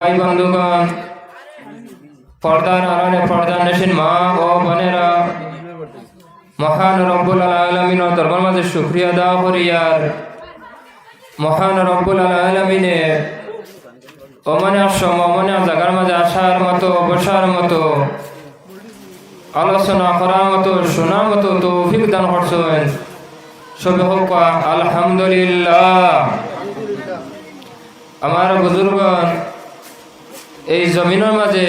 ভাই বন্ধুগণ, পর্দার আড়ালে পর্দার নেশিন মা ও বোনেরা, মহান রব্বুল আলামিনের দরবার মাঝে শুকরিয়া আদায় করি। আর মহান রব্বুল আলামিনে অমনে সমমনে জায়গার মাঝে আসার মতো, বসার মতো, আলোচনা করার মতো, শোনার মতো তৌফিক দান করছেন। সবে হোক আলহামদুলিল্লাহ। আমার বুজুর্গণ, এই জমিনের মাঝে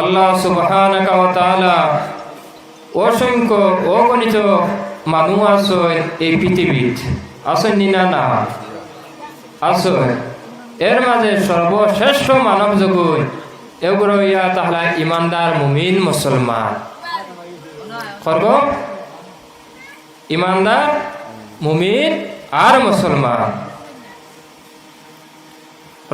আল্লাহ সুবহানাহু ওয়া তাআলা অসংখ্য অগণিত মানুষ আছেন এই পৃথিবীত, আছেন না? না আছেন। এর মাঝে সর্বশ্রেষ্ঠ মানব জগৎ এগুলো ইয়া তাহলে ইমানদার মুমিন মুসলমান। করব ইমানদার মুমিন আর মুসলমান।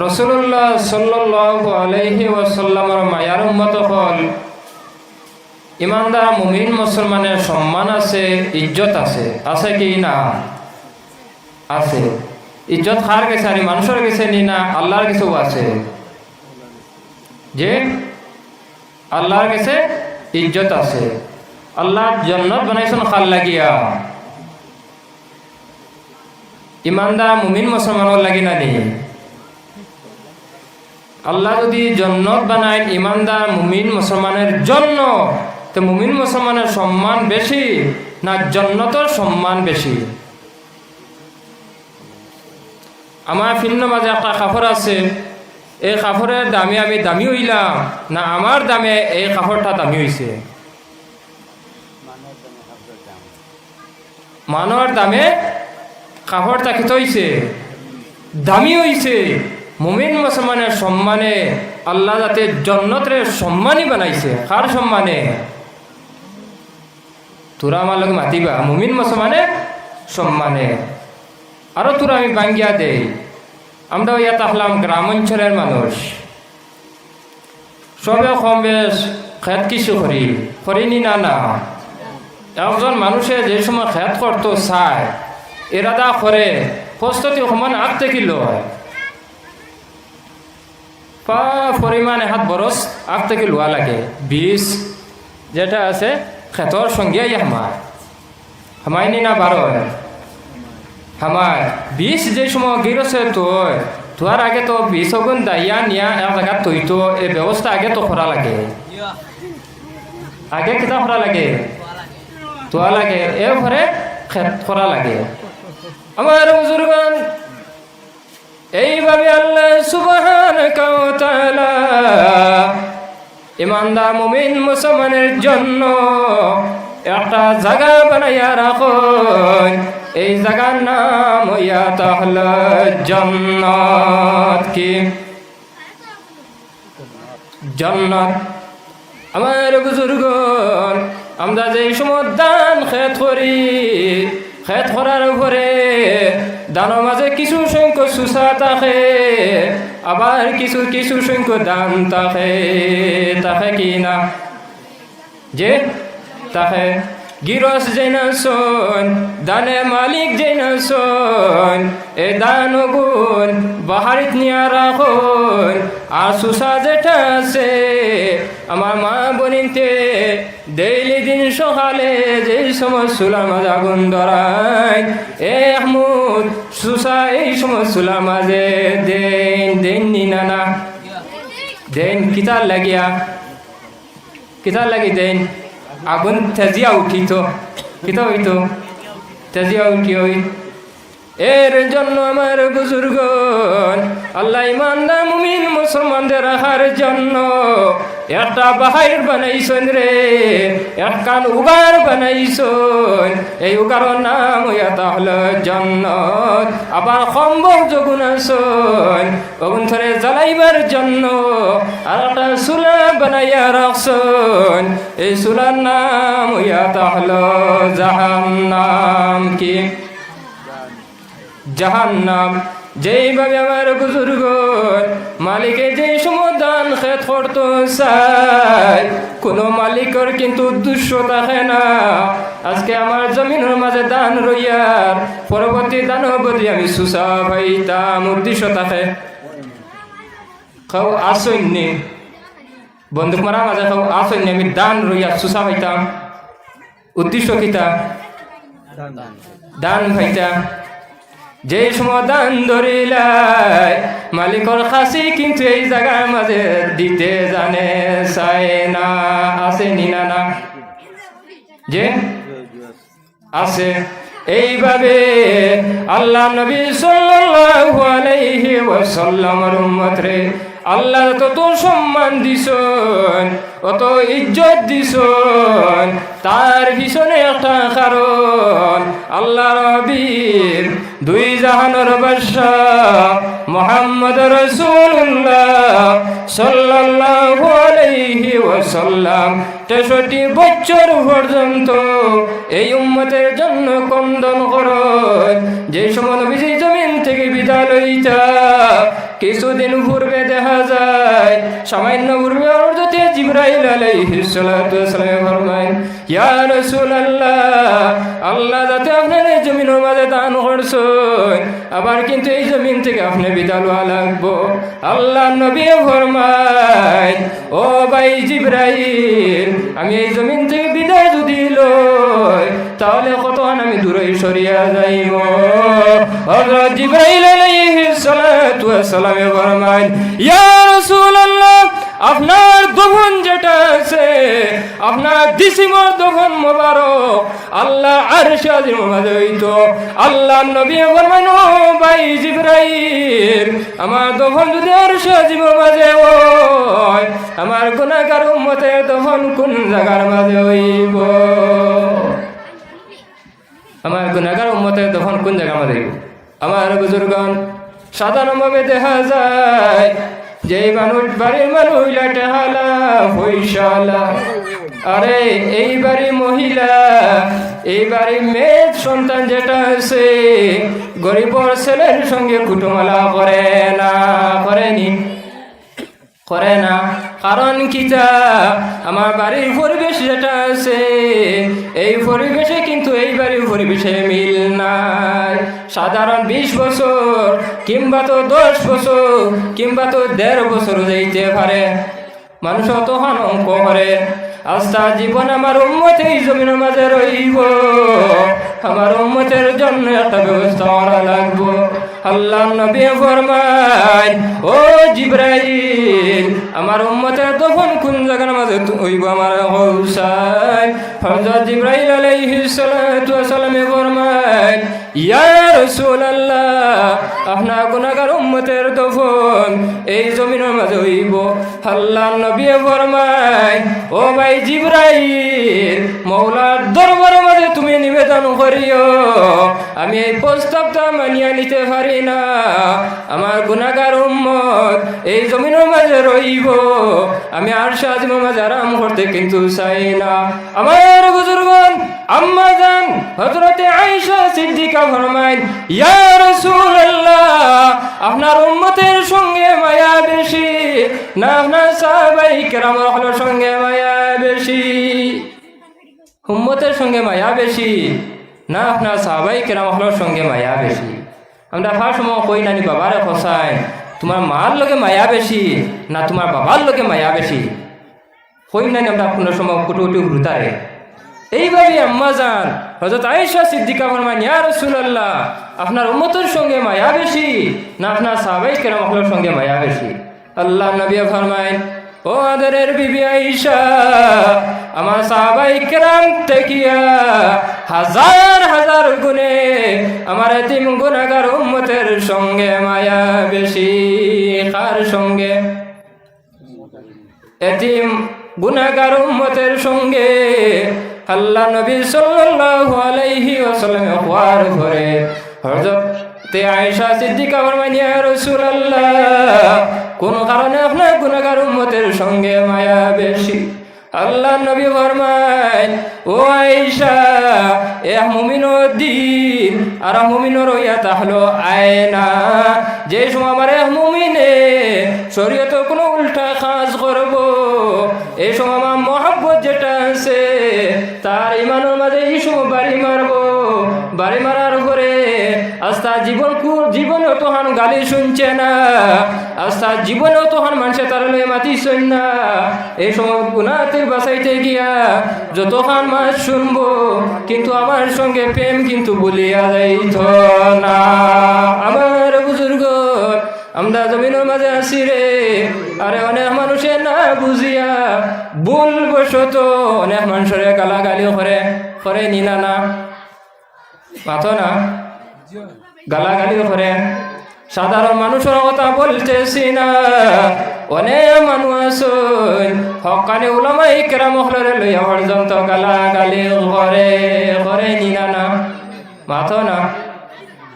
রাসূলুল্লাহ সাল্লাল্লাহু আলাইহি ওয়াসাল্লামের মায়ার উম্মত হল ইমানদার মুমিন মুসলমানের সম্মান আছে, ইজ্জত আছে। আছে কি না? আছে। ইজ্জত কার কাছে? আর মানুষের কাছে নি না আল্লাহর কাছেও আছে। যে আল্লাহর কাছে ইজ্জত আছে। আল্লাহ জান্নাত বানাইছেন খাল লাগিয়া, ইমানদার মুমিন মুসলমানের লাগি না নি? আল্লাহ যদি জান্নাত বানায় ইমানদার মুমিন মুসলমানের জন্য, তো মুমিন মুসলমানের সম্মান বেশি না জান্নাতের সম্মান বেশি? আমার ফিন্ন মাঝে একটা কাপড় আছে, এই কাপড়ের দামে আমি দামি হইলাম না আমার দামে এই কাপড়টা দামি হইছে? মানর দামে কাপড়টা খেতে হইছে, দামি হইছে। মুমিন মুসলমানের সম্মানে আল্লাহ যাতে জান্নাতের সম্মানই বানাইছে। কার সম্মানে? তোরা আমার লোক মাতিবা মুমিন মুসলমানের সম্মানে। আরো তোরা আমি বাঙ্গিয়া দেই। আমরা ইয়াত আসলাম গ্রাম অঞ্চলের মানুষ, সবে কম বেশ খেত কিছু করিনি না? না। একজন মানুষে যে সময় খেত করতো চায়, এরাদা করে প্রস্তুতি সমান আগ থেকে লয়, পরিমাণ হাত বরস আগ থেকে লোয়া লাগে। বীজ যেটা আছে খেতর সঙ্গে হামায়নি না? বারো হামায় বীজ যে সময় গিরছে তোর আগে তো বীজ অগুন দাইয়া নিয়া এক জায়গা তৈতো, এই ব্যবস্থা আগে তো করা লাগে। আগে কিতা করা লাগে? তোয়া লাগে, এরপরে খেত করা লাগে। আমার বুজুর্গণ, এইভাবে আল্লাহ সুবহানাহু ওয়া তাআলা ইমানদার মুমিন মুসলমানের জন্য একটা জায়গা বানাইয়া রাখেন। এই জায়গার নাম হইয়া তাহলে জান্নাত। কি জান্নাত? আমার বুজুর্গণ, আমরা যে সময় দান খেত করি, খেত করার উপরে দানের মাঝে কিছু সংখ্যক সুসা থাকে, আবার কিছু কিছু সংখ্যক দান থাকে কি না? যে থাকে গিরস যেন শোন, দানে মালিক যেন শোন, এ দান গুণ বাহারিত নিয়ে রাখুন। আর সুসা যেটা আছে আমার মা বোনিতে ডেইলি দিন সকালে যে সময় চুলার মাঝে আগুন ধরায়, এ আহমদ সুসা এই সময় চুলার মাঝে দেন নি না? না দেন। কিতার লাগি দেন? আগুন তেজিয়া উঠিত, কিতা হইতো? তেজিয়া উঠি হই। এর জন্য আমার বুজুর্গণ, আল্লাহ ইমানদার মুমিন মুসলমানদের রাখার জন্য একটা বাহির বানাইছেন রে, একখান উগার বানাইছেন। এই উগারের নাম হইয়া তাহলে জান্নাত। আবার সম্ভব যগুন আছেন ওগুন ধরে জ্বালাইবার জন্য আর একটা চুলা বানাইয়া রাখছেন। এই চুলার নাম হইয়া তাহলে জাহান্নাম। কি জাহান্নাম? যেইভাবে আমার বুজুর্গ মালিকে যে সময় দান খেত করতে চায়, কোনো মালিকের কিন্তু উদ্দেশ্য থাকে না আজকে আমার জমিনের মাঝে দান রইয়ার পরবর্তী দান বলি আমি সুসা পাইতাম, উদ্দেশ্য থাকে। খাও আসইনি বন্দুক মারা মাঝে খাও আসইনি আমি দান রইয়া সুসা পাইতাম উদ্দেশ্য কিতা দান ভাইতা যে সময় দান ধরিলাই মালিকর খাসি কিন্তু এই জায়গার মাঝে দিতে জানে চায় না আছে নিনা না যে আছে এইভাবে আল্লাহ নবী সাল্লাল্লাহু আলাইহি ওয়াসাল্লামের উম্মত রে আল্লাহ তত সম্মান দিছেন অত ইজ্জত দিছেন তার পিছনে একটা কারণ আল্লাহ নবীর দুই জাহানের বাদশাহ মুহাম্মদ রাসূলুল্লাহ সাল্লাল্লাহু আলাইহি ওয়াসাল্লাম 63 বছর পর্যন্ত এই উম্মতের জন্য কন্দন করেন যে সময় নবীজি জমিন থেকে বিদায় লইতা কিছুদিন পূর্বে দেখা যায় সামান্য পূর্বে হযরতে জিবরাইল আলাইহিস সালাতু ওয়াস সালাম ফরমায় ইয়া রাসূলুল্লাহ আল্লাহ যাতে আপনার এই জমিনের মাঝে দান করছেন আবার কিন্তু এই জমিন থেকে আপনি বিদায় লওয়া লাগবো আল্লাহ নবী ফরমায় ও ভাই জিবরাইল আমি এই জমিন থেকে বিদায় যদি লই তাহলে কতক্ষণ আমি দূরে সরিয়া যাইব হযরত জিবরাইল আলাইহিস সালাতু ওয়াস সালাম ফরমায় ইয়া রাসূলুল্লাহ আপনার দফন যেটা আছে আপনার দিসিমর দফন মোবারক আল্লাহ আরশে আজিমের মাঝে হইতো আল্লাহ নবী ফরমায় ও ভাই জিবরাইল আমার দফন যদি আরশে আজিমের মাঝে হয় আমার গুনাহগার উম্মতের দফন কোন জায়গার মাঝে হইব আমার গুনাহগার উম্মতের দফন কোন জায়গার মাঝে হইব আমার বুজুর্গগণ সাধারণভাবে দেখা যায় যে মানুষ বাড়ির মানুষ টেহালা পয়সালা আরে এই বাড়ির মহিলা এই বাড়ির মেয়ে সন্তান যেটা আছে গরিবর ছেলের সঙ্গে কুটুমালা করে না করেনি করে না কারণ কিটা আমার বাড়ির পরিবেশ যেটা আছে এই পরিবেশে কিন্তু এই বাড়ির পরিবেশে মিল নাই সাধারণ 20 বছর কিংবা তো 10 বছর কিংবা তো 1.5 বছর যাইতে পারে মানুষ অত অঙ্ক করে আস্থা জীবন আমার উম্মত এই জমিনের মাঝে রইব আমার উম্মতের জন্য একটা ব্যবস্থা করা লাগবো আল্লাহ নবী ফরমায় ও জিবরাইল আমার উম্মতের দফন কোন জায়গার মাঝে হইব আমার হৌসায় হযরত জিবরাইল আলাইহিস সালাতু ওয়াস সালাম ফরমায় ইয়া রাসূলুল্লাহ আপনার গুনাহগার উম্মতের দফন এই জমিনের মাঝে হইব আল্লাহ নবী ফরমায় ও ভাই জিবরাইল মাওলার দরবারের মাঝে তুমি নিবেদন করিও আমি এই প্রস্তাবটা মানিয়া নিতে পারি না আমার গুনাহগার উম্মত এই জমিনের মাঝে রইব আমি আরশে আজিমের মাঝে আরাম করতে কিন্তু চাই না আমার বুজুর্গগণ আম্মা জান হযরতে আয়েশা সিদ্দিকা ফরমায় ইয়া রাসূলুল্লাহ আপনার উম্মতের সঙ্গে মায়া বেশি না আপনার সাহাবায়ে কেরামের সঙ্গে মায়া বেশি উম্মতের সঙ্গে মায়া বেশি না আপনার সাহাবায়ে কেরামের সঙ্গে মায়া বেশি আমরা ফার্স্ট সময় কই নানি বাবারে ফসায় তোমার মার লগে মায়া বেশি না তোমার বাবার লগে মায়া বেশি কই নানি আমরা কোনো সময় কুটু কুটু ঘুরতারে এইভাবে আম্মা জান হযরত আয়েশা সিদ্দিকা ফরমান ইয়া রাসূলুল্লাহ আপনার উম্মতের সঙ্গে মায়া বেশি না আপনার সাহাবায়ে কেরামের সঙ্গে মায়া বেশি আল্লাহ নবী ফরমায় ও আদরের বিবি আয়েশা আমার সাহাবায়ে কেরাম তেকিয়া হাজার হাজার গুণে আমার এতিম গুনাহগার উম্মতের সঙ্গে মায়া বেশি কার সঙ্গে এতিম গুনাহগার উম্মতের সঙ্গে আল্লাহ নবী সাল্লাল্লাহু আলাইহি ওয়াসাল্লাম ওয়ার করে হযরত আয়েশা সিদ্দিকা ফরমায় ইয়া রাসূলুল্লাহ কোন কারণে আপনার গুনাহগার উম্মতের সঙ্গে মায়া বেশি আল্লাহ নবী ফরমায় ও আয়েশা এ মুমিনের দিন আর মুমিনের ইয়া তাহলো আয়না যে সময় আমার মুমিনে শরীয়ত কোনো উল্টা কাজ করব এই সময় আমার মহব্বত যেটা আছে তার ইমানের মাঝে এই সময় বাড়ি মারবো বাড়ি মারার পরে আস্তা জীবনেও তখন গালি শুনছে না, আস্তা জীবনেও তখন মানুষে তার লয়ে মাতি শুন না। এই সময় গুনাতে বাঁচাইতে গিয়া যতক্ষণ মাছ শুনবো, কিন্তু আমার সঙ্গে প্রেম কিন্তু বলিয়া যাইত না। আমার বুজুর্গ আমরা জমিনের মাঝে আসি রে, আরে অনেক মানুষে না বুঝিয়া ভুল বশত অনেক মানুষের গালাগালি করে নিনা না মাথো না গালাগালি করে। সাধারণ মানুষের কথা বলতেছি না, অনেক মানুষ আছেন হকানি উলামায়ে কেরাম হলরে লইয়া পর্যন্ত গালাগালি করে নিনা না মাথো না।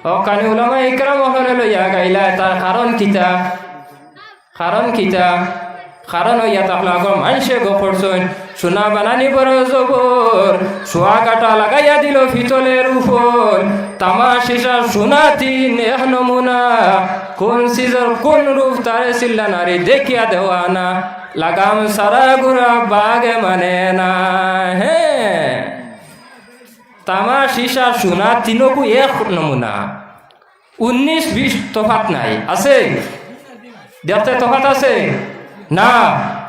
হকানি উলামায়ে কেরাম হলরে লইয়া গাইলা তার কারণ কিতা কারণ হইয়া তাহলে আগর মানুষে গো করছেন সোনা বানানি বড় জবর, সোয়া কাটা লাগাইয়া দিল পিতলের উপর, তামা শিশা সোনা তিন এক নমুনা, কোন সিজর কোন রূপ তারে চিল্লা নারী দেখিয়া দেওয়ানা, লাগাম সারা গুড়া বাগে মানে না। হ্যাঁ, তামা শিশা সোনা তিনকু এক নমুনা, 19-20 তফাত নাই আছে? দেখতে তফাত আছে না?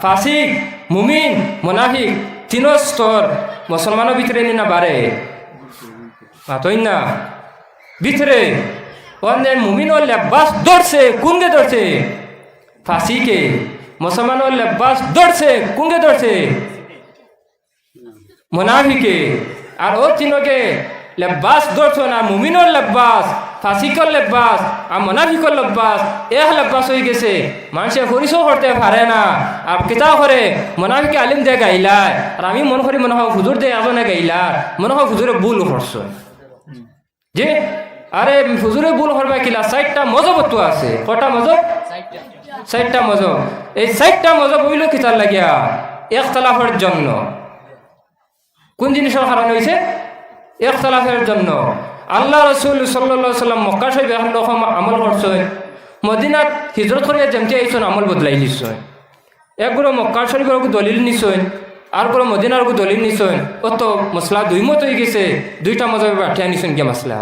ফাসিক মুমিন মুনাফিক তিন স্তর মুসলমানের ভিতরে না বাড়ে মাতই না ভিতরে অন্যের মুমিন লেবাস দৌড়ছে কুঙ্গে দৌড়ছে, ফাসিকে মুসলমানের লেবাস দৌড়ছে কুঙ্গে দৌড়ছে মুনাফিকে। আর ও তিনকে লেবাস দৌড়ছো না, মুমিনের লেবাস ফাসিকর লেবাস আর মুনাফিকর লেবাস এক লেবাস হয়ে গেছে, মানুষে পরিচয় করতে পারে না। আর কিতা করে মুনাফিকে আলিম দে গাইলায়, আর আমি মনে করি মনে হয় হুজুর দে এজনে গাইলার, মনে হয় হুজুরে ভুল করছো যে আরে হুজুরে ভুল করবা কিলা 4টা মজবত্ব আছে। কটা মজব? 4টা মজব। এই 4টা মজব হইল কিতার লাগিয়া ইখতিলাফের জন্য। কোন জিনিসের কারণ হয়েছে? ইখতিলাফের জন্য। আল্লাহ রসুল সাল্লাল্লাহু আলাইহি সাল্লাম মক্কা শরীফ এখন রকম আমল করছেন, মদিনাত হিজরত করিয়া যেমতি আইছেন আমল বদলাই নিশ্চয়। একগুলো মক্কা শরীফের দলিল নিশ্চয়, আর গুলো মদিনার দলিল নিশ্চয়। অত মশলা দুই মত হয়ে গেছে, 2টা মজবে বাঠিয়া নিছেন গিয়া মশলা।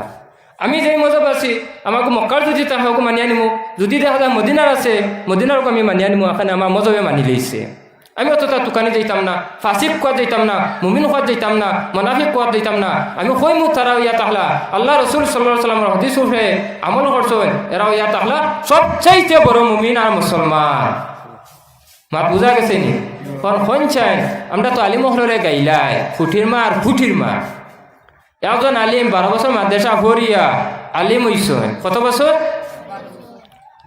আমি যেই মজব আছি আমাকে মক্কার যদি তাহাকে মানিয়ে নিমু, যদি দেখা যায় মদিনার আছে মদিনারকে আমি মানিয়ে নিমু, এখানে আমার মজবে মানি লইছে। আমি অতটা দোকানে যাইতাম না, ফাসিক কোয়া যাইতাম না, মুমিন কোয়া যাইতাম না, মুনাফিক কোয়া যাইতাম না। আমি কই মু তারা ইয়া তাহলা আল্লাহ রসুল সাল্লাল্লাহু আলাইহি সাল্লামের হাদিস উঠে আমল করছেন, এরাও ইয়া তাহলা সবচাইতে বড় মুমিন আর মুসলমান। মা বুঝা গেছে নি? কোন চাই আমরা তো আলিম হলরে গাইলাই ফুটির মা। একজন আলিম 12 বছর মাদ্রাসা ভরিয়া আলিম হইছেন। কত বছর?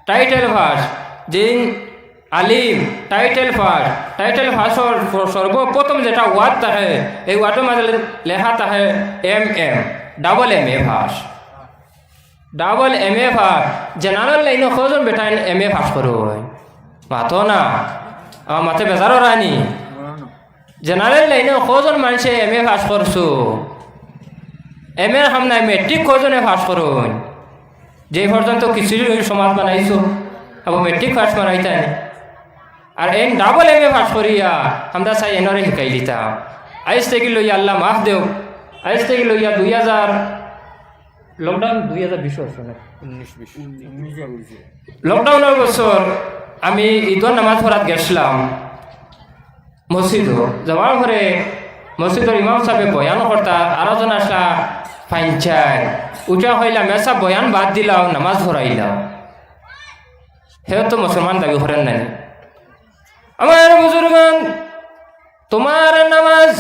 টাইটেল ফাঁস যেন আলিম টাইটেল ফাঁসর সর্বপ্রথম যেটা ওয়ার্ড থাকে, এই ওয়ার্ডের মাঝে লেখা থাকে MM, ডাবল MA ফাঁস। ডাবল MA ফাঁস জেনারেল লাইনে কজন বেটা MA ফাঁস করো মাথো না, আমার মাথে বেজারও রানি। জেনারেল লাইনে কজন মানুষে MA ফাঁস করছো? MA সামনে মেট্রিক কজনে ফাঁস করুন? যে পর্যন্ত কিছু সমাজ বানাইছো আবার মেট্রিক ফাঁস বানাইতেন। আর এন ডাবল MA ফাঁস করিয়া আমরা চাই এনরে শিকাই দিতাম। আইজ থেকে লইয়া আল্লাহ মাফ দেও, আইজ থেকে লইয়া 2000 লকডাউন 2020 লকডাউনের বছর আমি ঈদর নামাজ পড়াত গেছিলাম মসজিদ। যাওয়ার পরে মসজিদের ইমাম সাহেব বয়ান করতা, আরো জন আসলা ফাইনচাই উঠা হইলাম, এসা বয়ান বাদ দিলাম, নামাজ পড়াইলাম। হে তো মুসলমান দাবি করেন নাই। আমার বুজুর্গান, তোমার নামাজ,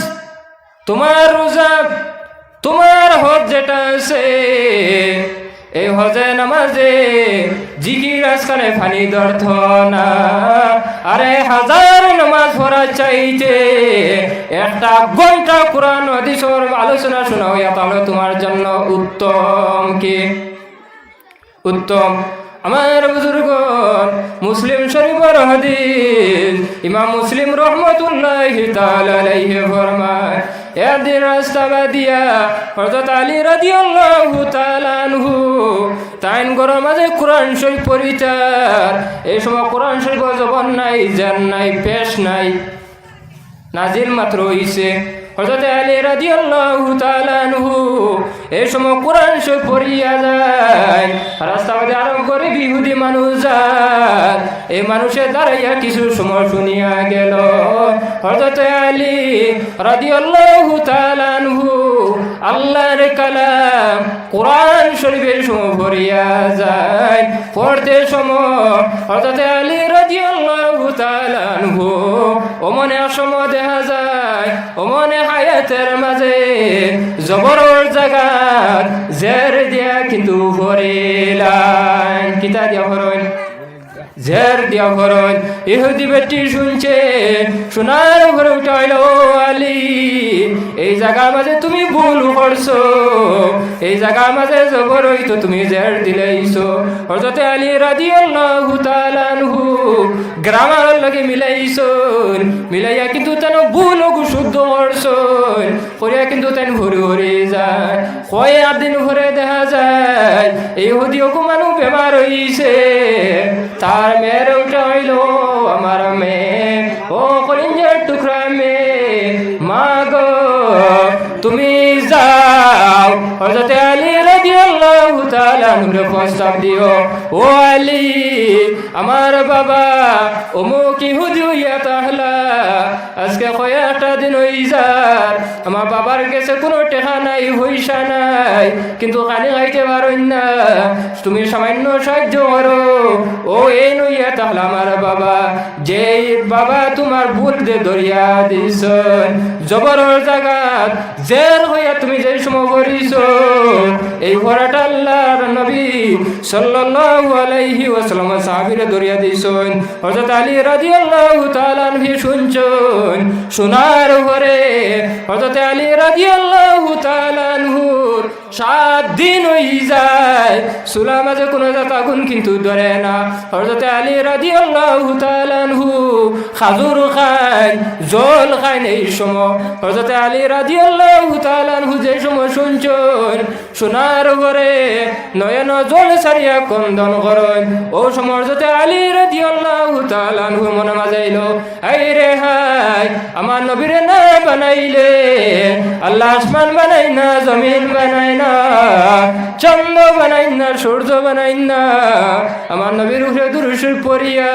তোমার রোজা, তোমার হজ যেটা আছে, এই হজে নামাজে জিকির আজকালে ফানি দর্থ না। আরে 1000 নামাজ পড়া চাইতে 1টা ঘন্টা কোরআন হাদিসের আলোচনা শোনা হইয়া তাহলে তোমার জন্য উত্তম কি? উত্তম। আমার বুজুর্গণ, মুসলিম শরীফের হাদিস, ইমাম মুসলিম রহমতুল্লাহি তাআলা আলাইহি ফরমায়, একদিন রাস্তা দিয়া হযরত আলী রাদিয়াল্লাহু তাআলা আনহু তাইন গরম মাঝে কোরআন শরীফ পড়িতার। এই সময় কোরআন শরীফ জবান নাই, জান নাই, পেশ নাই, নাজিল মাত্র হইছে। হযরত আলী রাদিয়াল্লাহু তাআলা আনহু এই সময় কোরআন শরীফ পড়িয়া যায় রাস্তার মধ্যে আরো গরিব ইহুদি মানুষ যায় এই মানুষের দাঁড়াইয়া কিছু সময় শুনিয়া গেল হযরত আলী রাদিয়াল্লাহু তাআলা আনহু আল্লাহর কালাম কোরআন শরীফের সময় পড়িয়া যায় পড়তে সময় হযরত আলী রাদিয়াল্লাহু তাআলা আনহু ওমনে সময় দেখা যায় ওমনে হায়াতের মাঝে জবরের জায়গা জের দিয়া কিন্তু ভরিলাম কিতা দিয়া ভরন জের দিয়া ভরন ইহুদি বেটি শুনছে শোনার ঘরে উঠাইল আলী এই জায়গার মাঝে তুমি ভুল করছো এই জায়গার মাঝে জবর হইতো তুমি জের দিলাইছো হযরত আলী রাদিয়াল্লাহু তাআলা আনহু গ্রামার লগে মিলাইছুন মিলাইয়া কিন্তু তেন ভুল শুদ্ধ করছুন করিয়া কিন্তু তেন ঘুরে ঘুরে যায় কয় দিন ঘুরে দেখা যায় এই ইহুদি মানুষ বেমার হইছে তার মেয়ের উঠা হইল আমার মেয়ে ও কলিঞ্জার টুকরা মেয়ে মা গো তুমি যাও হযরত আলী রাদিয়াল্লাহু তাআলা আনহুর প্রস্তাব দিও ও আলী আমার বাবা অমুক ইহুদি হইয়া তাহলা আজকে কয়েকটা দিন হই যার আমার বাবার কাছে কোনো টেকা নাই পয়সা নাই কিন্তু কানে খাইতে পারই না তুমি সামান্য সাহায্য করো ও এই নইয়া তাহলে আমার বাবা যে বাবা তোমার ভুল দিয়ে ধরিয়া দিছ জবরের জায়গাত জের হইয়া তুমি যে সময় করিছ এই ঘোড়াটা আল্লাহর নবী সাল্লাল্লাহু আলাইহি ওয়াসাল্লাম সাহাবীরে ধরিয়া দিছেন হযরত আলী রাদিয়াল্লাহু তাআলা আনহু শুনছেন শোনার পরে হযরত আলী রাদিয়াল্লাহু তাআলা আনহুর 7 দিন হই যায় চুলার মাঝে কোনো আগুন কিন্তু ধরে না হযরত আলী রাদিয়াল্লাহু তাআলা আনহু খাজুর খায় জল খায় এই সময় হযরত আলী রাদিয়াল্লাহু তাআলা আনহু যে সময় শুনছেন শোনার পরে নয়ন জল সারিয়া কন্দন করেন ও সময় হযরত আলী রাদিয়াল্লাহু তাআলা আনহু মনে মাঝে এলো হাই রে হাই আমার নবীরে না বানাইলে আল্লাহ আসমান বানাই না জমিন বানাই না চন্দ্র বানাই না সূর্য বানাই না আমার নবীর উপরে দুরূদ শরীফ পড়িয়া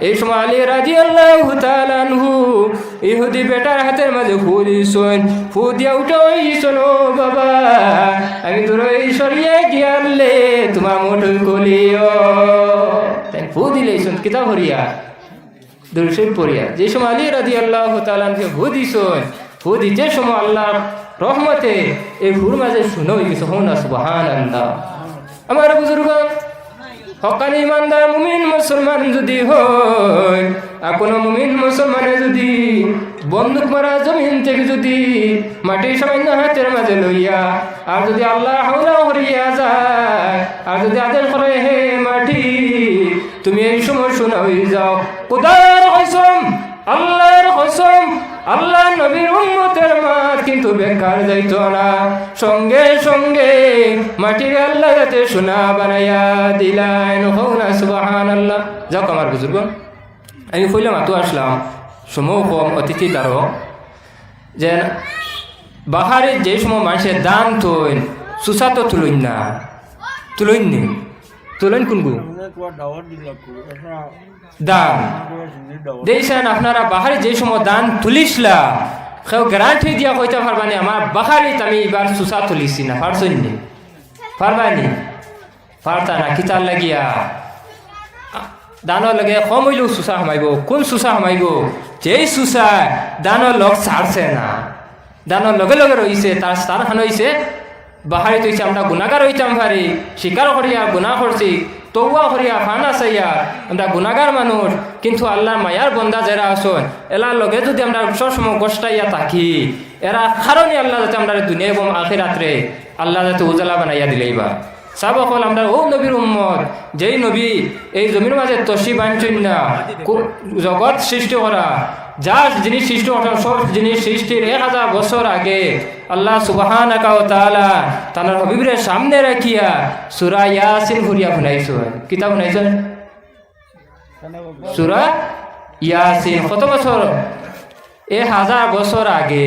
এই সময় আলী রাদিয়াল্লাহু তাআলা আনহু ইহুদি বেটার হাতের মাঝে ফু দিছেন ফু দিয়া উঠাইছেন ও বাবা আমি তোর এই সরিয়ে গিয়ালে তোমার মুঠো কলিও তাই ফু দিলেছেন কিতাব ভরিয়া দুরূদ শরীফ পড়িয়া যে সময় আলী রাদিয়াল্লাহু তাআলা আনহু ফু দিছেন ফু দিতে সময় আল্লাহ রহমতে এই ফুর মাঝে শুনো হইছে হন সুবহানাল্লাহ আমার বুজুর্গ হকানি ইমানদার মুমিন মুসলমান যদি হয় আর কোনো মুমিন মুসলমানে যদি বন্দুক মারা জমিন থেকে যদি মাটি সামান্য হাতের মাঝে লইয়া আর যদি আল্লাহ হাওলা হরিয়া যায় আর যদি আদেশ করে হে মাটি তুমি এই সময় শোনা হয়ে যাও খোদার কসম আল্লাহর কসম আল্লাহ নবীর উম্মতের মাত কিন্তু বেকার যাইতো না সঙ্গে সঙ্গে মাটির আল্লাহ যাতে সোনা বানাইয়া দিলেন হৌনা সুবহানাল্লাহ। যাক আমার বুজুর্গ আমি কইলাম মাতো আসলাম সমূহ কম অতিথি দ্বারো যে বাহারে যে সময় মানুষের দান থইন সুসা তো তুলইন না তুলইন নি তুলইন কোনগু দান দেখছেন আপনারা বাহারে যে সময় দান তুলিসলা কেউ গ্যারান্টি দিয়া কইতে পারবানি আমার বাহারিত আমি এবার সুসা তুলিছি না পারছই নি পারবানি পারতা না কিতার লাগিয়া দানৰ লগে কম হইলেও সুসা হামাইব কোন সুসা হামাইব যেই সুসা দানৰ লগ ছাড়ছে না দানৰ লগে লগে রইছে তার স্থান খান হইছে বাহারি তৈছে আমরা গুণাগার হইতাম ভারি স্বীকার করিয়া গুণা করছি তৌবা করিয়া ফানা চাইয়া আমরা গুণাগার মানুষ কিন্তু আল্লাহ মায়ার বন্দা যারা আসন এলার লগে যদি আমরা সবসময় গোষ্ঠাইয়া থাকি এরা কারণে আল্লাহ যাতে আমরা দুনিয়া এবং আখিরাতরে আল্লাহ যাতে উজালা বানাইয়া দিলেইবা সাব হল আমরা ও নবীর উম্মত যেই নবী এই জমির মাঝে তসি বাঞ্চন না জগৎ সৃষ্টি করা যা জিনিস সৃষ্টি করা সব জিনিস সৃষ্টির 1000 বছর আগে আল্লাহ সুবহানাহু ওয়া তাআলা তার হাবিবের সামনে রাখিয়া সূরা ইয়াসিন ঘুরিয়া শুনাইছেন কিতাব শুনাইছেন সূরা ইয়াসিন কত বছর 1000 বছর আগে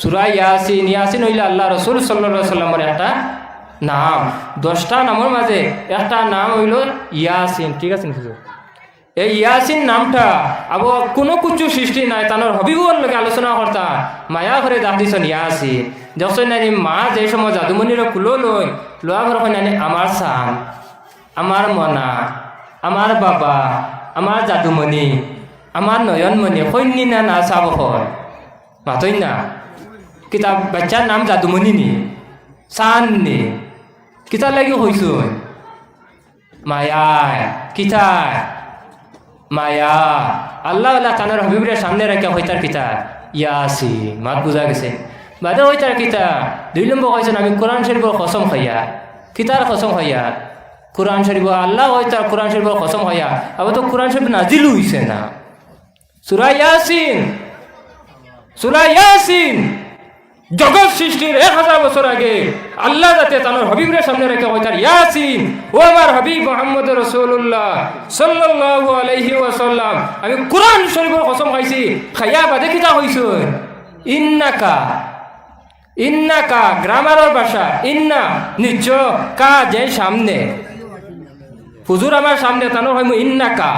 সূরা ইয়াসিন, ইয়াসিন হইল আল্লাহ রসুল সাল্লাল্লাহু আলাইহি সাল্লামের একটা নাম। 10টা নামের মাঝে একটা নাম হইল ইয়াসিন। ঠিক আছে হুজুর? এই ইয়াসিন নামটা আবু কোনো কিছু সৃষ্টি নাই, তানোর হবিবুর লোকে আলোচনা করতা মায়া করে দাহ দিছন ইয়াসিন। যখন নানি মা যে সময় জাদুমণির কুলো লই লোয়া ঘর নানি আমার সান, আমার মনা, আমার বাবা, আমার জাদুমণি, আমার নয়নমণি সৈন্যী না না চাব হয় মাতই না। কিতাব বাচ্চার নাম জাদুমণি নি, চান নি, কিতার লাগি হইছুন মায়ায় কিতায় মায়া। আল্লাহ আল্লাহ তানোর হবিবরের সামনে রেখে হইতার কিতা ইয়াসিন। মাত বুঝা গেছে? বাদে হইতার কিতা 2 নম্বর কইছেন আমি কোরআন শরীফের কসম খাইয়া। কিতার কসম খাইয়া? কোরআন শরীফ। আল্লাহ হইতার কোরআন শরীফের কসম খাইয়া। আবার তো কোরআন শরীফ নাজিল হইছে না। সূরা ইয়াসিন, সূরা ইয়াসিন জগৎ সৃষ্টির 1000 বছর আগে আল্লাহ যাতে তানোর হবিবরের সামনে রেখে হইতার ইয়াসিন, ও আমার হবিব মুহাম্মদ রাসূলুল্লাহ সাল্লাল্লাহু আলাইহি ওয়াসাল্লাম আমি কোরআন শরীফের কসম খাইছি। খাইয়া বাদে কিতা হইছুন ইন্নাকা। ইন্নাকা গ্রামারের ভাষা, ইন্না নিশ্চয়, কা যে সামনে, হুজুর আমার সামনে তানোর হইমু ইন্নাকা।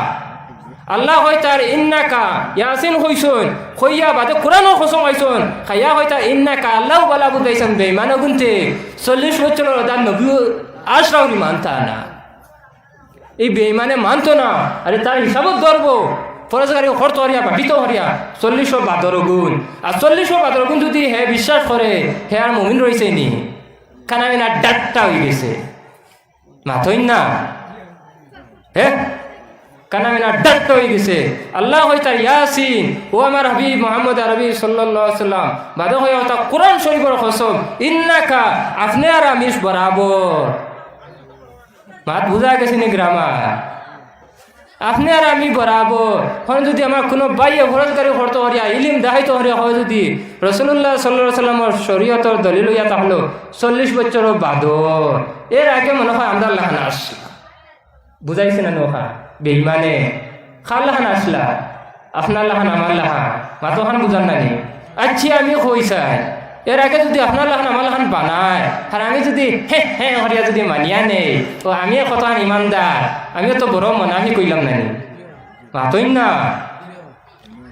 আল্লাহ হইতার ইন্নাকা ইয়াসিন হইছুন, হইয়া বাদে কোরআনও কসম হইছুন। খাইয়া হইতা ইন্নাকা আল্লাহ বলা বুঝাইছেন বেঈমান গুনতে 40 বছরের দান নবী আশরাউরি মানতা না। এই বেঈমানে মানতো না। আরে তার হিসাবত ধরবো ফরজগারি খরচ হরিয়া ভাবিত হরিয়া 40 গুণ। আর 40 গুণ যদি হে বিশ্বাস করে হে আর মুমিন রয়েছে নি, কানামিনা ডাট্টা হয়ে গেছে মাথই না। হে কানামিনা ডাট্টা হয়ে গেছে। আল্লাহ হইতার ইয়াসিন, ও আমার হাবিব মুহাম্মদ আরবি সাল্লাল্লাহু আলাইহি সাল্লাম বাদে হইয়া হইতা কোরআন শরীফের কসম ইন্নাকা আপনি আর আমি বরাবর। মাত বুঝা গেছে নি গ্রামার? আপনি আর আমি বরাবর। এখন যদি আমার কোনো বাইয়ে ফরজগারি করতে হরিয়া ইলিম দেখাইতে হরিয়া হয় যদি রাসূলুল্লাহ সাল্লাল্লাহু আলাইহি সাল্লামের শরীয়তের দলিল হইয়া তাহলে 40 বছর বাদর। এর আগে মনে হয় আমরা লাহান আসলা। বুঝাইছে না নোখা বেঈমানে খার লাহান আসলা, আপনার লাহান আমার লাহান মাতোখান বুঝান নানি। আচ্ছা আমি কইসাই এর আগে যদি আপনার লাহান আমার লাহান বানায় আর আমি যদি হে হরিয়া যদি মানিয়া নেই তো আমি কত ইমানদার, আমিও তো বড় মনাহি কইলাম নানি মাতই না,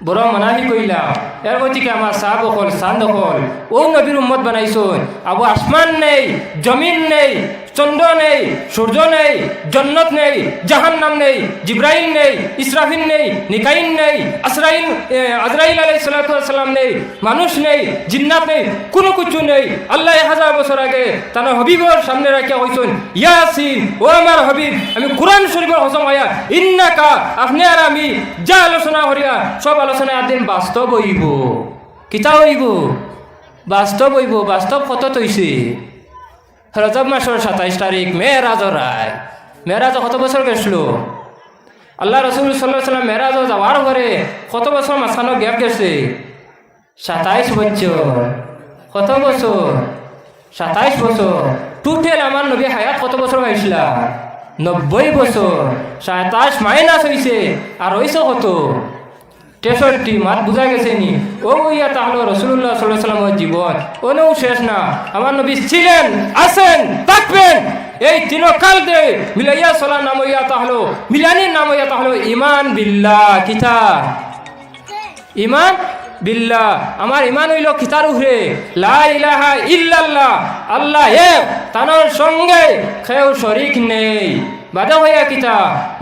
বড় মনাহি কইলাম। এর গতিকে আমার সাহ হল চান্দ হল ও নবীর উম্মত বানাইছুন। আবু আসমান নেই, জমিন নেই, চন্দ্র নেই, সূর্য নেই, জন্নত নেই, জাহান্নাম নেই, জিব্রাইল নেই, ইসরাফিল নেই, নিকাইল নেই, আজরাইল আলাইহিস সালাতু ওয়াস সালাম নেই, মানুষ নেই, জিন্নাত নেই, কোনো কিছু নেই। আল্লাহ 1000 বছর আগে তার হবিবর সামনে রাখিয়া হইছুন ইয়াসিন, ও আমার হবিব আমি কোরআন শরীফের কসম হইয়া ইন্নাকা আপনি আর আমি যা আলোচনা করিয়া সব আলোচনা একদিন বাস্তব হইব। কিতা হইব? বাস্তব হইব। বাস্তব কত তৈছে রজব মাসের 27 তারিখ মেরাজর রায়। মেরাজ কত বছর গেছিল? আল্লাহ রসুল সাল্লাল্লাহু আলাইহি সাল্লাম মেরাজ যাওয়ার পরে কত বছর মাঝখানে গ্যাপ গেছে? 27 বছর। কত বছর? 27 বছর। টোটাল আমার নবী হায়াত কত বছর হয়েছিল? 90 বছর। 27 মাইনাস হয়েছে আর হয়েছে কত? 63। মাত বুঝা গেছে নি? ও ইয়া তাহলে রাসূলুল্লাহ সাল্লাল্লাহু আলাইহি ওয়াসাল্লামের জীবন ওনেও শেষ না। আমার নবী ছিলেন, আছেন, থাকবেন। এই তিনকাল দে মিলাইয়া সালাম নাম ইয়া তাহলে মিলানির নাম ইয়া তাহলে ঈমান বিল্লাহ। কিতা? ঈমান বিল্লাহ। আমার ঈমান হইল কিতার উপরে লা ইলাহা ইল্লাল্লাহ, আল্লাহ এক, তার সঙ্গে কেউ শরীক নেই। বাদা হইয়া কিতা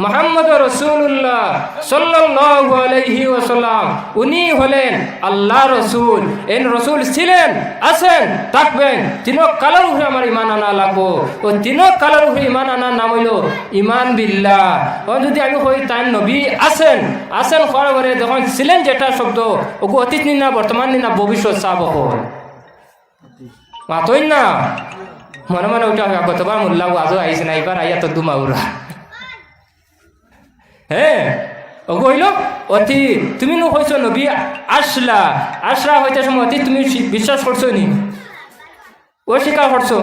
মুহাম্মদ রাসূলুল্লাহ সাল্লাল্লাহু আলাইহি ওয়াসাল্লাম উনি হলেন আল্লাহ রসুল। এন রসুল ছিলেন, আছেন, থাকবেন। তিন কালের উপরে আমার ঈমান আনা লাগবো। ও তিন কালের উপরে ঈমান আনার নাম হইল ঈমান বিল্লাহ। ও যদি আমি কই তাই নবী আছেন, আছেন হওয়ার পরে যখন ছিলেন যেটা শব্দ ওগু অতীত নি না বর্তমান নি না ভবিষ্যৎ চাব হল মাতই না। মনে মনে ওটা গতবার মোল্লা আজও আইসে না, এবার আইয়া তো দুমাউরা। হ্যাঁ ওগো হইল অতীত। তুমি নো হইছ নবী আসলা, আসরা হইতে সময় অতীত তুমি বিশ্বাস করছো নি? অস্বীকার করছো।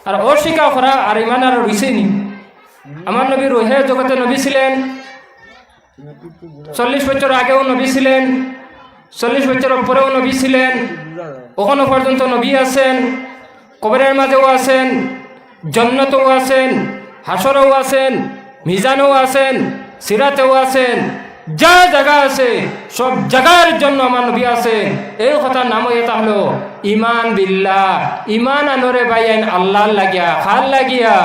আর অস্বীকার করা আর ইমান আর রইছে নি? আমার নবী রোহে জগতে নবী ছিলেন, 40 বছর আগেও নবী ছিলেন, 40 বছরের উপরেও নবী ছিলেন, ওখানো পর্যন্ত নবী আছেন, কবরের মাঝেও আছেন, জান্নাতেও আছেন, হাসরেও আছেন, মিজানেও আছেন, সিরাতেও আছেন, যা জায়গা আছে সব জায়গার জন্য আমার নবী আছেন। এই কথার নাম এটা হলো ইমান বিল্লাহ। ইমান আনরে বাইন আল্লাহ লাগিয়া, খাল লাগিয়া,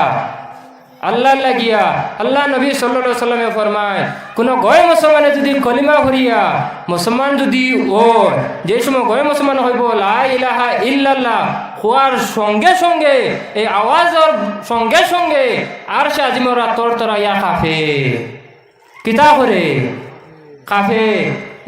আল্লাহ লাগিয়া। আল্লাহ নবী সাল্লাল্লাহু আলাইহি সাল্লামে ফরমায়, কোনো গয় মুসলমানে যদি কলিমা ভরিয়া মুসলমান যদি ও যে সময় গয় মুসলমান হইব লা ইলাহা ইল্লাল্লাহ হওয়ার সঙ্গে সঙ্গে, এই আওয়াজের সঙ্গে সঙ্গে আর সে আজিমরা তরতরাইয়া কাফে। কিতা করে কাফে?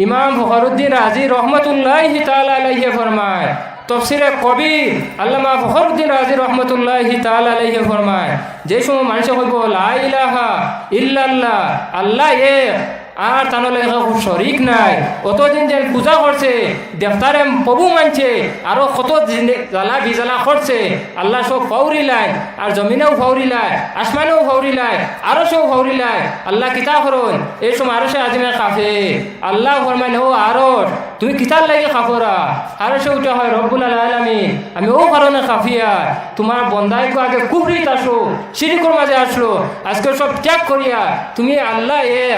ইমাম ফখরুদ্দিন রাজি রহমতুল্লাহি তাআলা আলাইহি ফরমায়, তফসিরে কবির আল্লামা ফখরুদ্দিন রাজি রহমতুল্লাহি তাআলা আলাইহি ফরমায়, যে সময় মানুষ হইব লা ইলাহা ইল্লাল্লাহ আল্লাহ এক আর তানলে শরিক নাই, অতদিন যে পূজা করছে দেবতারে প্রভু মানছে, আরো কত জ্বালা বিজ্বালা করছে, আল্লাহ সব ফাউরিলায়, আর জমিনেও ফাউরিলায়, আসমানেও ফাউরিলায়, আরো সব ফাউরিলায়। আল্লাহ কিতা করুন এই সময় আরো সে আজিমে কাফে। আল্লাহ ফরমান, ও আরো তুমি কিতার লাগে কাফরা? আরো সে উঠা হয় রব্বুল আলামিন, আমি ও কারণে কাফিয়া তোমার বন্দাইকে আগে কুফরিত আসো, শিরিকের মাঝে আসলো, আজকে সব ত্যাগ করিয়া তুমি আল্লাহ এ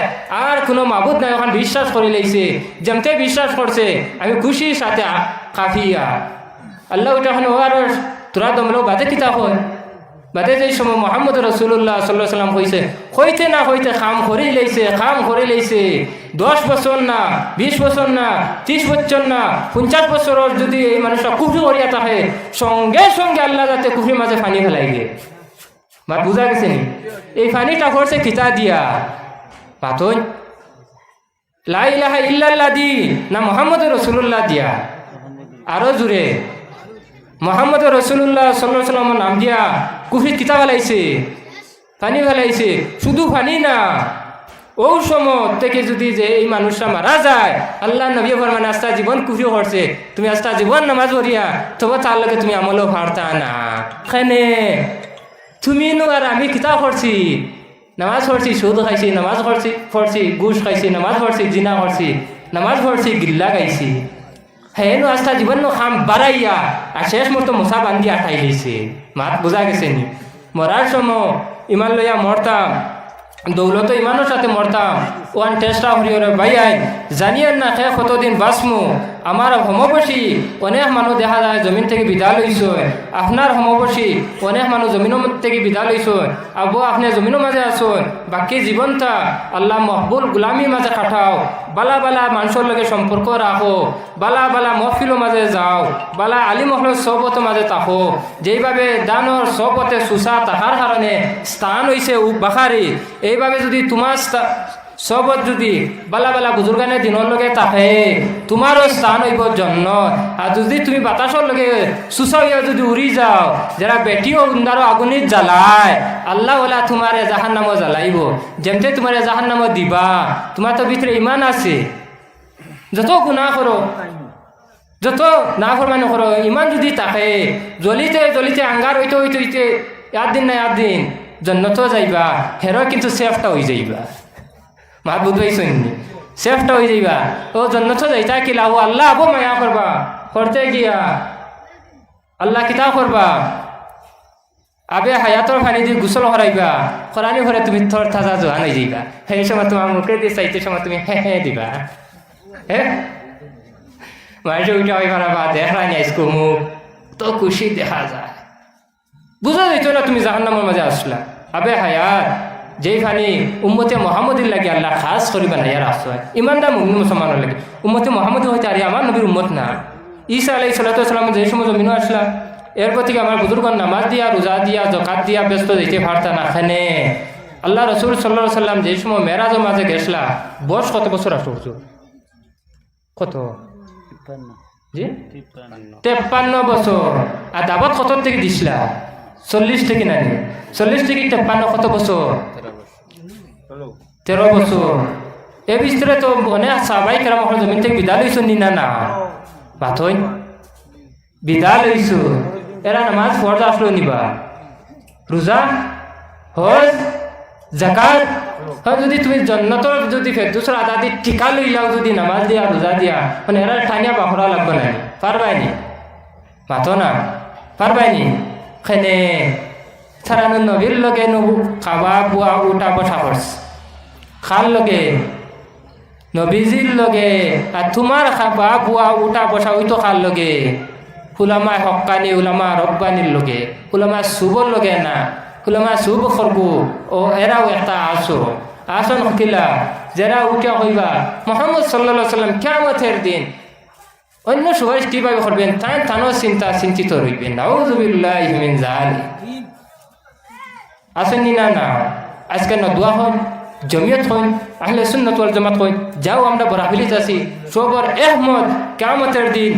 আর কোনো মাবুদ নাই ওখানে বিশ্বাস করে লাইছে, যেমতে বিশ্বাস করছে আমি খুশির সাথে কাফিয়া। আল্লাহ ওটা ওখানে ও আর তোরা দমলো বাদে কিতা হয় বাদে যে সময় মোহাম্মদ রসুল্লাহ সাল্লাহ সাল্লাম হয়েছে, হইতে না হইতে খাম করে লাইছে, খাম করে লাইছে। 10 বছর না, 20 বছর না, 30 বছর না, 50 বছরের যদি এই মানুষটা কুফরি করিয়া থাকে, সঙ্গে সঙ্গে আল্লাহ যাতে কুফরির মাঝে পানি ফেলাই গে। বাট বুঝা গেছে নি? এই পানিটা করছে কিতা দিয়া? পাতন লা ইলাহা ইল্লাল্লাহ দি না মুহাম্মদ রাসূলুল্লাহ দিয়া? আরো জুড়ে মুহাম্মদ রাসূলুল্লাহ সাল্লাল্লাহু আলাইহি ওয়াসাল্লামের নাম দিয়া কুফরি কিতা ফেলাইছে, পানি ফেলাইছে। শুধু পানি না, ও সময় থেকে যদি যে এই মানুষটা মারা যায়, আল্লাহ নবী ফরমান আস্তা জীবন কুফরি করছে, তুমি আস্তা জীবন নামাজ পড়িয়া তবে তার লগে তুমি আমলও পারতা না। খানে তুমি নো আর আমি কিতা করছি? নামাজ পড়ছি, সুদ খাইছি, নামাজ পড়ছি, ঘুষ খাইছি, নামাজ পড়ছি, জিনা করছি, নামাজ পড়ছি, গিল্লা গাইছি। হ্যাঁ নো আস্থা জীবন নো খাম বাড়াইয়া আর শেষ মতো মশা বান্ধি আঠাই দিয়েছে। মাত বোঝা গেছে নি? মরার সময় ইমান লইয়া মরতাম, দৌলত ইমানের সাথে মরতাম। ওয়ান টেস্টা হরিয়রে ভাইয়াই জানিয়েন না খে কতদিন বাঁচমু। আমার সমবসী অনেক মানুষ দেখা যায় জমিন থেকে বিদায় লইছে, আপনার সমবসী অনেক মানুষ জমিনের থেকে বিদায় লইছে। আবু আপনি জমিনের মাঝে আসুন, বাকি জীবনটা আল্লাহ মহবুল গুলামির মাঝে কাটাও, বালা বালা মানুষের লগে সম্পর্ক রাখো, বালা বালা মহফিলের মাঝে যাও, বালা আলী মহলের সবতের মাঝে থাকো। যেইভাবে দানোর সবতে সুসা থাকার কারণে স্থান হয়েছে বাখারি, এইভাবে যদি তোমার সবত যদি বালা বালা বুজুর্গানের দিনের লগে থাকে, তোমারও স্থান হইব জন্য। আর যদি তুমি বাতাসর লগে সুসা হইয়া যদি উড়ি যাও, যারা বেটিও উন্দারও আগুনিত জ্বালায়, আল্লাহ ওলা তোমার জাহান নামও জ্বালাইব। যেমতে তোমার জাহান নামও দিবা। তোমার তো ভিতরে ইমান আছে, যত গুনাহ করো, যত না ফরমানি করো, ইমান যদি থাকে, জ্বলিতে জ্বলিতে আঙ্গার হইতে হইতে হইতে একদিন না একদিন জন্নত যাইবা, হেরো কিন্তু সেফটা হয়ে যাইবা। মা বুঝবাইছেন নি? সেফটা হয়ে যাইবা। ও জন্নত যাইতা কি লাভ? আল্লাহ আবো মায়া করবা, করতে গিয়া আল্লাহ কিতা করবা? আবে হায়াতর পানি দিয়ে গোসল হরাইবা, করানি ভরে তুমি থর থাজা জোয়ান হয়ে যাইবা। সেই সময় তোমার মুখে দিয়ে চাইতে সময় তুমি হে দিবা। হ্যাঁ মানুষ উঠা হয়ে পারাবা, দেখা নাই আজকে মুখ তো খুশি দেখা যায়। বুঝা যাইতো না তুমি জাহান্নামের মাঝে আসলা। আবে হায়াত যেই ফানি উম্মতে মোহাম্মদের লাগে আল্লাহ খাস করিবা না ইয়ার আসয়, ইমানদার মুমিন মুসলমানের লাগে। উম্মতে মোহাম্মদ হইতে আর আমার নবীর উম্মত না। ঈসা আলাইহিস সালাম যে সময় জমিন আসলা, এরপর থেকে আমার বুজুর্গন নামাজ দিয়া, রোজা দিয়া, জকাত দিয়া ব্যস্ত দিতে পারতা না। খানে আল্লাহ রসুল সাল্লাল্লাহু আলাইহি সাল্লাম যে সময় মেরাজের মাঝে গেছলা, বয়স কত বছর আসলো হুজুর? কত? জি 53 বছর। আর দাবাত কত থেকে দিছিলা? 40 থেকে না? 40 থেকে 53 কত বছর? 13 বছর। এ ভিতরে তো অনেক সাহাবাই কেরাম জমিন থেকে বিদায় লইছ নি? না বাথই বিদায় লইছ। এরা নামাজ ফরজ আসলো নিবা, রোজা, হজ, জাকাত হয় যদি তুমি জন্নতর যদি ফেরদৌসের আদাদি টিকা লইলাও যদি নামাজ দিয়া রোজা দিয়া মানে এরা ঠানিয়া বাখরা লাগবে না পারবাইনি মাতো না পারবাইনি খেনে সারানো নবীর লগে নবু খাওয়া বুয়া উঠা বসা করছে খার লগে নবীজির লগে আর তোমার খাবা বুয়া উঠা বসা হইতো খার লগে উলামা হক্কানি উলামা রব্বানির লগে উলামা সুবর লগে না উলামা সুব করবো ও এরাও একটা আসন হকিলা যারা উঠে হইবা মোহাম্মদ সাল্লাল্লাহু আলাইহি সাল্লাম কিয়ামতের দিন অন্য সুপারিশ কিভাবে করবেন তানও চিন্তিত রইবেন নাউযু বিল্লাহি মিন যালিক আসেনি না আজকে না দোয়া হন জমিয়ত হন আহলে সুন্নাত ওয়াল জামাত হন যাও আমরা বরাবলি আছি সবর আহমদ কিয়ামতের দিন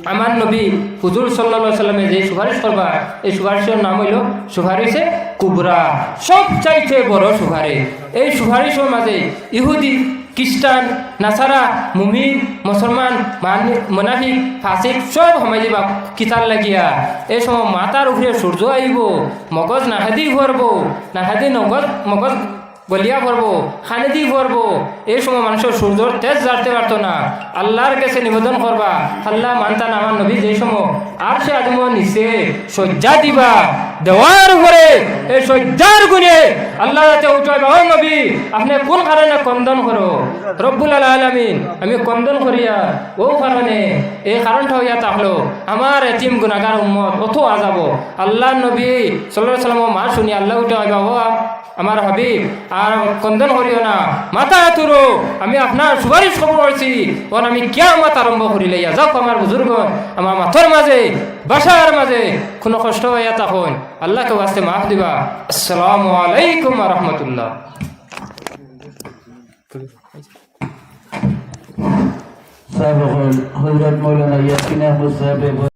আমার নবী হুজুর সাল্লাল্লাহু আলাইহি সাল্লামে যে সুপারিশ করবা এই সুপারিশের নাম হইল সুপারিশে কুবরা সবচাইতে বড় সুপারিশ এই সুপারিশের মাঝে ইহুদি খ্রিস্টান নাসারা মুমিন মুসলমান মুনাফিক ফাসিক সব সময় যাবা কিতার লাগিয়া এই সময় মাথার উপরে সূর্য আইব মগজ নাহাদি ভরব নাহাদি মগজ গলিয়া পড়বো খানে দিয়ে পড়বো এই সময় মানুষের সূর্যর তেজ জানতে পারতো না আল্লাহর কাছে নিবেদন করবা আল্লাহ মানতান আমার নবী যে সময় আর সে আদম নিচে সজ্জা দিবা দেওয়ার পরে এই সজ্জার গুণে আল্লাহ যাতে উঠাইবা ও নবী আপনি কোন কারণে কন্দন করো রব্বুল আলামিন আমি কন্দন করিয়া ও কারণে এই কারণটা হইয়া তাহলো আমার এতিম গুনাহগার উম্মত অত আজাব আল্লাহ নবী সাল্লাল্লাহু আলাইহি ওয়াসাল্লাম মা শুনি আল্লাহ উঠাইবা ও আমার হাবিব আর কন্দন করিও না মাথা তুরো আমি আপনার সুপারিশ খবর করছি ওর আমি কিয়ামত আরম্ভ করি লইয়া যাক আমার বুজুর্গ আমার মাথার মাঝে বাসার মাঝে কোনো কষ্ট হইয়া তখন আল্লাহকে ওয়াস্তে মাফ দিবা আসসালামু আলাইকুম ওয়া রাহমাতুল্লাহ سابق حضرت مولانا یقین احمد صاحب